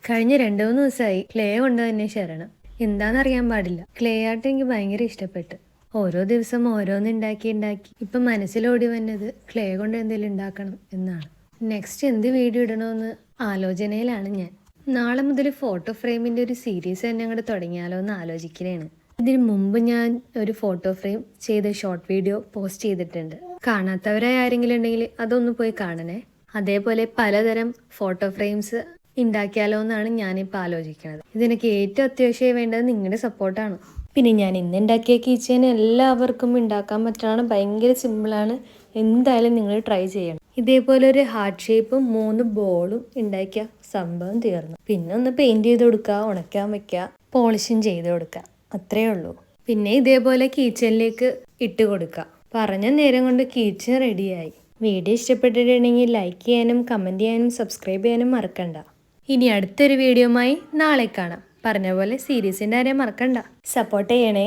കഴിഞ്ഞ 2-3 ദിവസമായി ക്ലേ കൊണ്ട് തന്നെ ശരണം. എന്താണെന്നറിയാൻ പാടില്ല. ക്ലേ ആർട്ട് എനിക്ക് ഭയങ്കര ഇഷ്ടപ്പെട്ടു. ഓരോ ദിവസം ഓരോന്ന് ഉണ്ടാക്കി ഇപ്പം മനസ്സിലോടി വന്നത് ക്ലേ കൊണ്ട് എന്തെങ്കിലും ഉണ്ടാക്കണം എന്നാണ്. നെക്സ്റ്റ് എന്ത് വീഡിയോ ഇടണമെന്ന് ആലോചനയിലാണ് ഞാൻ. നാളെ മുതൽ ഫോട്ടോ ഫ്രെയിമിൻ്റെ ഒരു സീരീസ് തന്നെ അങ്ങോട്ട് തുടങ്ങിയാലോ എന്ന് ആലോചിക്കുകയാണ്. ഇതിന് മുമ്പ് ഞാൻ ഒരു ഫോട്ടോ ഫ്രെയിം ചെയ്ത ഷോർട്ട് വീഡിയോ പോസ്റ്റ് ചെയ്തിട്ടുണ്ട്. കാണാത്തവരായി ആരെങ്കിലും ഉണ്ടെങ്കിൽ അതൊന്ന് പോയി കാണണേ. അതേപോലെ പലതരം ഫോട്ടോ ഫ്രെയിംസ് ഉണ്ടാക്കിയാലോ എന്നാണ് ഞാനിപ്പോൾ ആലോചിക്കുന്നത്. ഇതിനൊക്കെ ഏറ്റവും അത്യാവശ്യമായി വേണ്ടത് നിങ്ങളുടെ സപ്പോർട്ടാണ്. പിന്നെ ഞാൻ ഇന്ന് ഉണ്ടാക്കിയ കീച്ചെയിൻ എല്ലാവർക്കും ഉണ്ടാക്കാൻ പറ്റുന്നതാണ്. ഭയങ്കര സിമ്പിളാണ്. എന്തായാലും നിങ്ങൾ ട്രൈ ചെയ്യണം. ഇതേപോലെ ഒരു ഹാർട്ട് ഷേപ്പും 3 ബോളും ഉണ്ടാക്കിയ സംഭവം തീർന്നു. പിന്നെ ഒന്ന് പെയിൻറ് ചെയ്ത് കൊടുക്കുക, ഉണക്കാൻ വെക്കുക, പോളിഷും ചെയ്ത് കൊടുക്കുക, അത്രയേ ഉള്ളൂ. പിന്നെ ഇതേപോലെ കീച്ചെയിനിലേക്ക് ഇട്ട് കൊടുക്കുക. പറഞ്ഞ നേരം കൊണ്ട് കീച്ചെയിൻ റെഡിയായി. വീഡിയോ ഇഷ്ടപ്പെട്ടിട്ടുണ്ടെങ്കിൽ ലൈക്ക് ചെയ്യാനും കമൻറ്റ് ചെയ്യാനും സബ്സ്ക്രൈബ് ചെയ്യാനും മറക്കണ്ട. ഇനി അടുത്തൊരു വീഡിയോയുമായി നാളെ കാണാം. പറഞ്ഞ പോലെ സീരീസിൻ്റെ കാര്യം മറക്കണ്ട. സപ്പോർട്ട് ചെയ്യണേ.